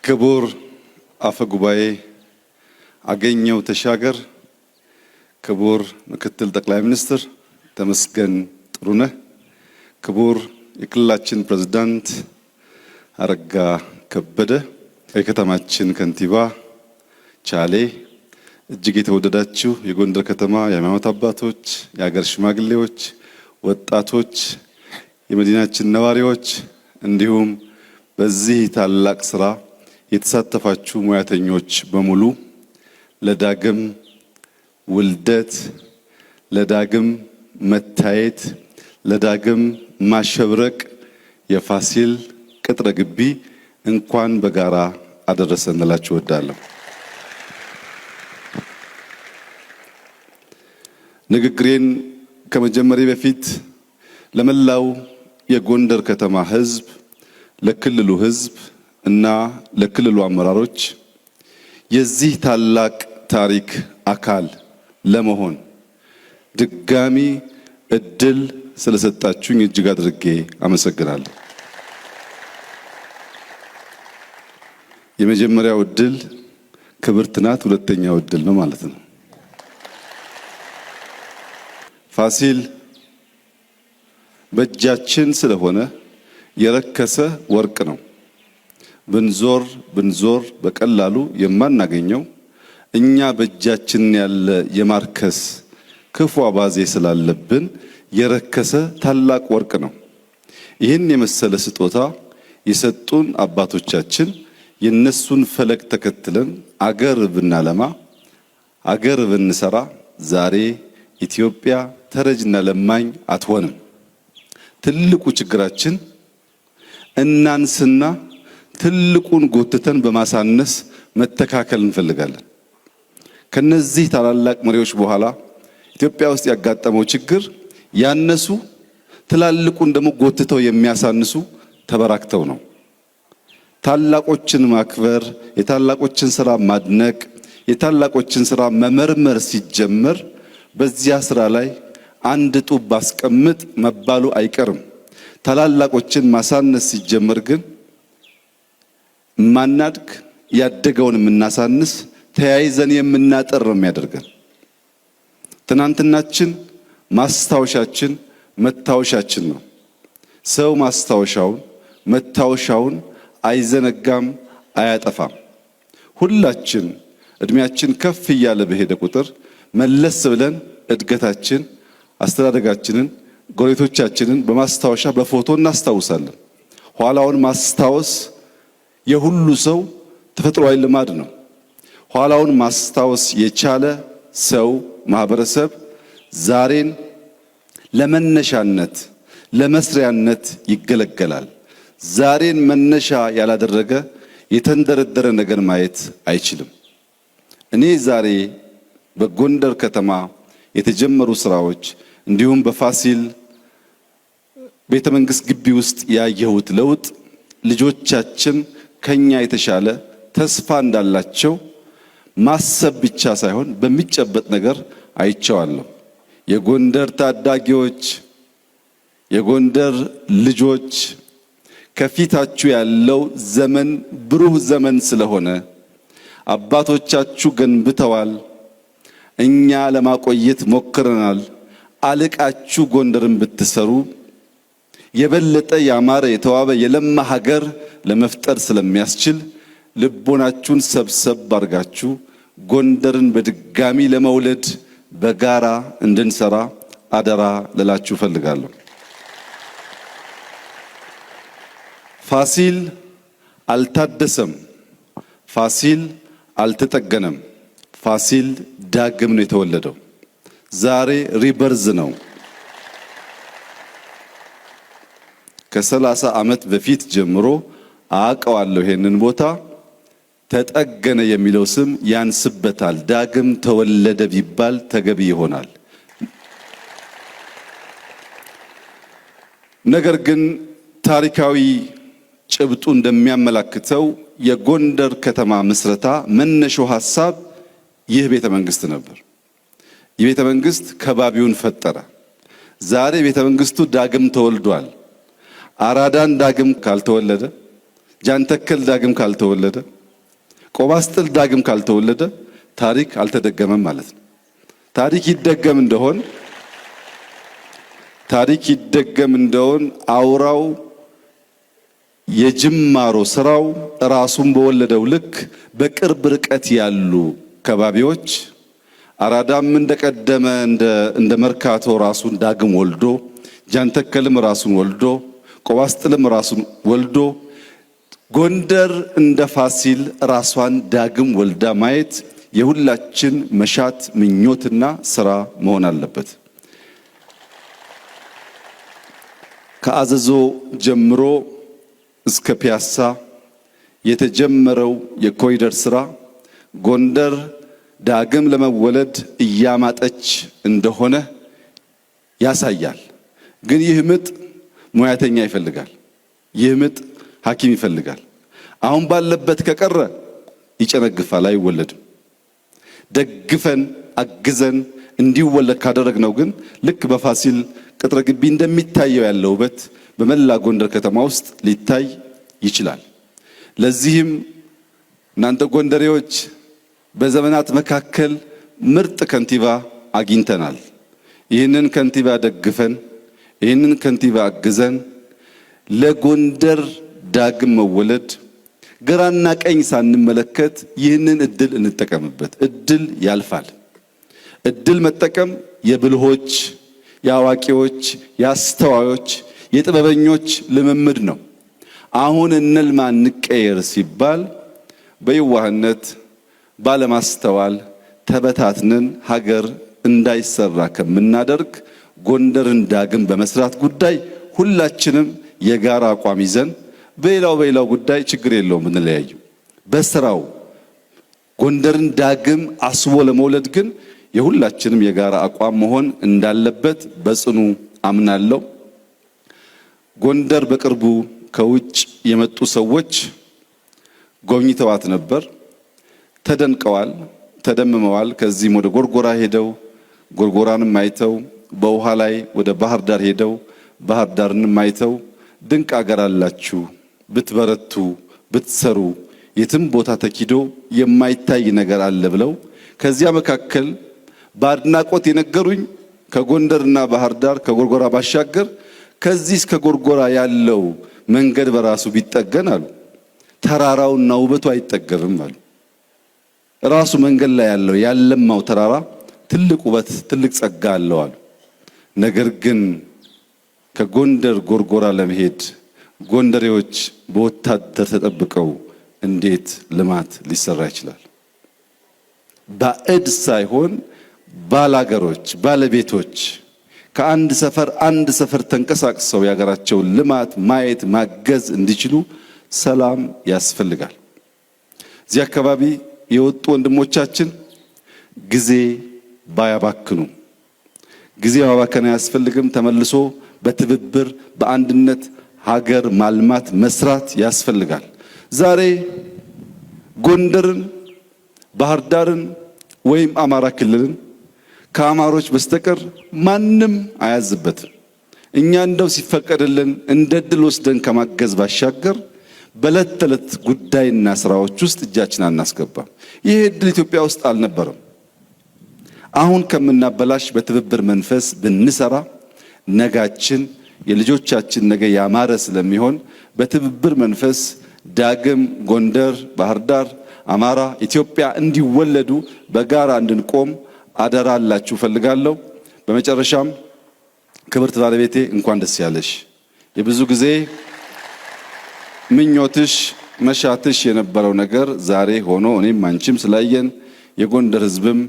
ክቡር አፈ ጉባኤ አገኘው ተሻገር፣ ክቡር ምክትል ጠቅላይ ሚኒስትር ተመስገን ጥሩነህ፣ ክቡር የክልላችን ፕሬዝዳንት አረጋ ከበደ፣ የከተማችን ከንቲባ ቻሌ፣ እጅግ የተወደዳችሁ የጎንደር ከተማ የሃይማኖት አባቶች፣ የሀገር ሽማግሌዎች፣ ወጣቶች፣ የመዲናችን ነዋሪዎች እንዲሁም በዚህ ታላቅ ስራ የተሳተፋችሁ ሙያተኞች በሙሉ ለዳግም ውልደት፣ ለዳግም መታየት፣ ለዳግም ማሸብረቅ የፋሲል ቅጥረ ግቢ እንኳን በጋራ አደረሰን እላችሁ እወዳለሁ። ንግግሬን ከመጀመሪያ በፊት ለመላው የጎንደር ከተማ ሕዝብ፣ ለክልሉ ሕዝብ እና ለክልሉ አመራሮች የዚህ ታላቅ ታሪክ አካል ለመሆን ድጋሚ እድል ስለሰጣችሁኝ እጅግ አድርጌ አመሰግናለሁ። የመጀመሪያው እድል ክብርት ናት፣ ሁለተኛው እድል ነው ማለት ነው። ፋሲል በእጃችን ስለሆነ የረከሰ ወርቅ ነው። ብንዞር በቀላሉ የማናገኘው እኛ በእጃችን ያለ የማርከስ ክፉ አባዜ ስላለብን የረከሰ ታላቅ ወርቅ ነው። ይህን የመሰለ ስጦታ የሰጡን አባቶቻችን የነሱን ፈለግ ተከትለን አገር ብናለማ፣ አገር ብንሰራ ዛሬ ኢትዮጵያ ተረጅና ለማኝ አትሆንም። ትልቁ ችግራችን እናንስና ትልቁን ጎትተን በማሳነስ መተካከል እንፈልጋለን። ከነዚህ ታላላቅ መሪዎች በኋላ ኢትዮጵያ ውስጥ ያጋጠመው ችግር ያነሱ ትላልቁን ደግሞ ጎትተው የሚያሳንሱ ተበራክተው ነው። ታላቆችን ማክበር፣ የታላቆችን ስራ ማድነቅ፣ የታላቆችን ስራ መመርመር ሲጀመር በዚያ ስራ ላይ አንድ ጡብ ባስቀምጥ መባሉ አይቀርም። ታላላቆችን ማሳነስ ሲጀመር ግን ማናድግ፣ ያደገውን የምናሳንስ፣ ተያይዘን የምናጠር ነው የሚያደርገን። ትናንትናችን ማስታወሻችን መታወሻችን ነው። ሰው ማስታወሻውን መታወሻውን አይዘነጋም፣ አያጠፋም። ሁላችን እድሜያችን ከፍ እያለ በሄደ ቁጥር መለስ ብለን እድገታችን፣ አስተዳደጋችንን፣ ጎረቤቶቻችንን በማስታወሻ በፎቶ እናስታውሳለን። ኋላውን ማስታወስ የሁሉ ሰው ተፈጥሯዊ ልማድ ነው። ኋላውን ማስታወስ የቻለ ሰው ማህበረሰብ ዛሬን ለመነሻነት ለመስሪያነት ይገለገላል። ዛሬን መነሻ ያላደረገ የተንደረደረ ነገር ማየት አይችልም። እኔ ዛሬ በጎንደር ከተማ የተጀመሩ ስራዎች እንዲሁም በፋሲል ቤተ መንግስት ግቢ ውስጥ ያየሁት ለውጥ ልጆቻችን ከኛ የተሻለ ተስፋ እንዳላቸው ማሰብ ብቻ ሳይሆን በሚጨበጥ ነገር አይቼዋለሁ። የጎንደር ታዳጊዎች፣ የጎንደር ልጆች ከፊታችሁ ያለው ዘመን ብሩህ ዘመን ስለሆነ አባቶቻችሁ ገንብተዋል፣ እኛ ለማቆየት ሞክረናል። አልቃችሁ ጎንደርን ብትሰሩ የበለጠ ያማረ የተዋበ የለማ ሀገር ለመፍጠር ስለሚያስችል ልቦናችሁን ሰብሰብ አድርጋችሁ ጎንደርን በድጋሚ ለመውለድ በጋራ እንድንሰራ አደራ ልላችሁ ፈልጋለሁ። ፋሲል አልታደሰም፣ ፋሲል አልተጠገነም። ፋሲል ዳግም ነው የተወለደው። ዛሬ ሪበርዝ ነው። ከ30 ዓመት በፊት ጀምሮ አውቀዋለሁ ይሄንን ቦታ። ተጠገነ የሚለው ስም ያንስበታል። ዳግም ተወለደ ቢባል ተገቢ ይሆናል። ነገር ግን ታሪካዊ ጭብጡ እንደሚያመላክተው የጎንደር ከተማ ምስረታ መነሻው ሐሳብ ይህ ቤተ መንግስት ነበር። ይህ ቤተ መንግስት ከባቢውን ፈጠረ። ዛሬ ቤተ መንግስቱ ዳግም ተወልዷል። አራዳን ዳግም ካልተወለደ፣ ጃንተከል ዳግም ካልተወለደ፣ ቆባስጥል ዳግም ካልተወለደ ታሪክ አልተደገመም ማለት ነው። ታሪክ ይደገም እንደሆን አውራው የጅማሮ ስራው ራሱን በወለደው ልክ በቅርብ ርቀት ያሉ ከባቢዎች አራዳም እንደቀደመ እንደ መርካቶ ራሱን ዳግም ወልዶ ጃንተከልም ራሱን ወልዶ ቆባስጥልም ራሱን ወልዶ ጎንደር እንደ ፋሲል ራሷን ዳግም ወልዳ ማየት የሁላችን መሻት ምኞትና ስራ መሆን አለበት። ከአዘዞ ጀምሮ እስከ ፒያሳ የተጀመረው የኮሪደር ስራ ጎንደር ዳግም ለመወለድ እያማጠች እንደሆነ ያሳያል። ግን ይህ ምጥ ሙያተኛ ይፈልጋል። ይህ ምጥ ሐኪም ይፈልጋል። አሁን ባለበት ከቀረ ይጨነግፋል፣ አይወለድም። ደግፈን አግዘን እንዲወለድ ካደረግነው ግን ልክ በፋሲል ቅጥረ ግቢ እንደሚታየው ያለው ውበት በመላ ጎንደር ከተማ ውስጥ ሊታይ ይችላል። ለዚህም እናንተ ጎንደሬዎች በዘመናት መካከል ምርጥ ከንቲባ አግኝተናል። ይህንን ከንቲባ ደግፈን ይህንን ከንቲባ አግዘን ለጎንደር ዳግም መወለድ ግራና ቀኝ ሳንመለከት ይህንን እድል እንጠቀምበት። እድል ያልፋል። እድል መጠቀም የብልሆች፣ የአዋቂዎች፣ የአስተዋዮች፣ የጥበበኞች ልምምድ ነው። አሁን እንልማ እንቀየር ሲባል በየዋህነት ባለማስተዋል ተበታትነን ሀገር እንዳይሰራ ከምናደርግ ጎንደርን ዳግም በመስራት ጉዳይ ሁላችንም የጋራ አቋም ይዘን በሌላው ጉዳይ ችግር የለውም እንለያዩ። በስራው ጎንደርን ዳግም አስቦ ለመውለድ ግን የሁላችንም የጋራ አቋም መሆን እንዳለበት በጽኑ አምናለሁ። ጎንደር በቅርቡ ከውጭ የመጡ ሰዎች ጎብኝተዋት ነበር። ተደንቀዋል፣ ተደምመዋል። ከዚህም ወደ ጎርጎራ ሄደው ጎርጎራንም አይተው በውሃ ላይ ወደ ባህር ዳር ሄደው ባህር ዳርንም አይተው ድንቅ አገር አላችሁ፣ ብትበረቱ ብትሰሩ የትም ቦታ ተኪዶ የማይታይ ነገር አለ ብለው ከዚያ መካከል በአድናቆት የነገሩኝ ከጎንደርና ባህር ዳር ከጎርጎራ ባሻገር ከዚህ እስከ ጎርጎራ ያለው መንገድ በራሱ ቢጠገን አሉ ተራራውና ውበቱ አይጠገብም አሉ። ራሱ መንገድ ላይ ያለው ያለማው ተራራ ትልቅ ውበት ትልቅ ጸጋ አለው አሉ። ነገር ግን ከጎንደር ጎርጎራ ለመሄድ ጎንደሬዎች በወታደር ተጠብቀው እንዴት ልማት ሊሰራ ይችላል? ባዕድ ሳይሆን ባላገሮች ባለቤቶች ከአንድ ሰፈር ተንቀሳቅሰው የሀገራቸውን ልማት ማየት ማገዝ እንዲችሉ ሰላም ያስፈልጋል። እዚህ አካባቢ የወጡ ወንድሞቻችን ጊዜ ባያባክኑ፣ ጊዜ ማባከን አያስፈልግም። ተመልሶ በትብብር በአንድነት ሀገር ማልማት መስራት ያስፈልጋል። ዛሬ ጎንደርን፣ ባህር ዳርን ወይም አማራ ክልልን ከአማሮች በስተቀር ማንም አያዝበትም። እኛ እንደው ሲፈቀድልን እንደ ድል ወስደን ከማገዝ ባሻገር በዕለት ተዕለት ጉዳይና ስራዎች ውስጥ እጃችን አናስገባም። ይህ እድል ኢትዮጵያ ውስጥ አልነበረም። አሁን ከምናበላሽ በትብብር መንፈስ ብንሰራ ነጋችን የልጆቻችን ነገ ያማረ ስለሚሆን በትብብር መንፈስ ዳግም ጎንደር፣ ባህር ዳር፣ አማራ፣ ኢትዮጵያ እንዲወለዱ በጋራ እንድንቆም አደራ አላችሁ ፈልጋለሁ። በመጨረሻም ክብርት ባለቤቴ እንኳን ደስ ያለሽ። የብዙ ጊዜ ምኞትሽ መሻትሽ የነበረው ነገር ዛሬ ሆኖ እኔም አንቺም ስላየን የጎንደር ሕዝብም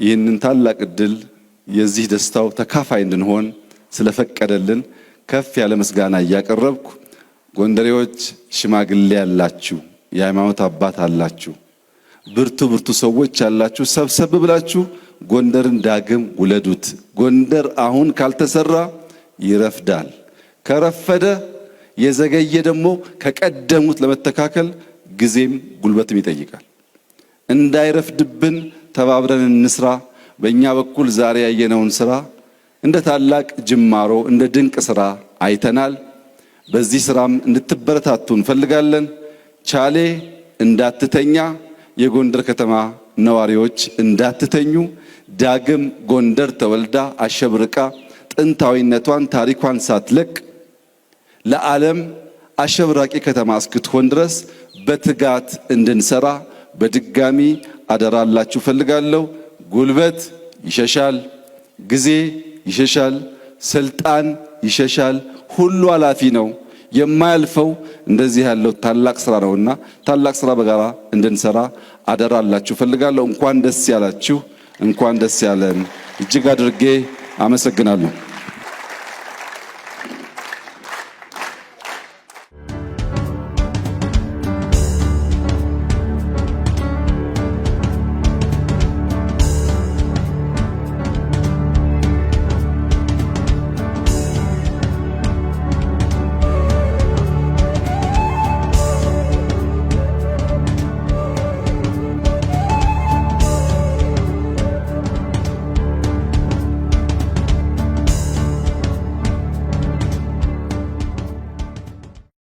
ይህንን ታላቅ እድል የዚህ ደስታው ተካፋይ እንድንሆን ስለፈቀደልን ከፍ ያለ ምስጋና እያቀረብኩ ጎንደሬዎች ሽማግሌ ያላችሁ፣ የሃይማኖት አባት አላችሁ፣ ብርቱ ሰዎች ያላችሁ ሰብሰብ ብላችሁ ጎንደርን ዳግም ውለዱት። ጎንደር አሁን ካልተሰራ ይረፍዳል። ከረፈደ የዘገየ ደግሞ ከቀደሙት ለመተካከል ጊዜም ጉልበትም ይጠይቃል። እንዳይረፍድብን ተባብረን እንስራ። በእኛ በኩል ዛሬ ያየነውን ስራ እንደ ታላቅ ጅማሮ እንደ ድንቅ ስራ አይተናል። በዚህ ስራም እንድትበረታቱ እንፈልጋለን። ቻሌ እንዳትተኛ፣ የጎንደር ከተማ ነዋሪዎች እንዳትተኙ፣ ዳግም ጎንደር ተወልዳ አሸብርቃ ጥንታዊነቷን ታሪኳን ሳትለቅ ለዓለም አሸብራቂ ከተማ እስክትሆን ድረስ በትጋት እንድንሰራ በድጋሚ አደራላችሁ ፈልጋለሁ። ጉልበት ይሸሻል፣ ጊዜ ይሸሻል፣ ስልጣን ይሸሻል። ሁሉ ኃላፊ ነው። የማያልፈው እንደዚህ ያለው ታላቅ ስራ ነውና ታላቅ ስራ በጋራ እንድንሰራ አደራላችሁ ፈልጋለሁ። እንኳን ደስ ያላችሁ፣ እንኳን ደስ ያለን። እጅግ አድርጌ አመሰግናለሁ።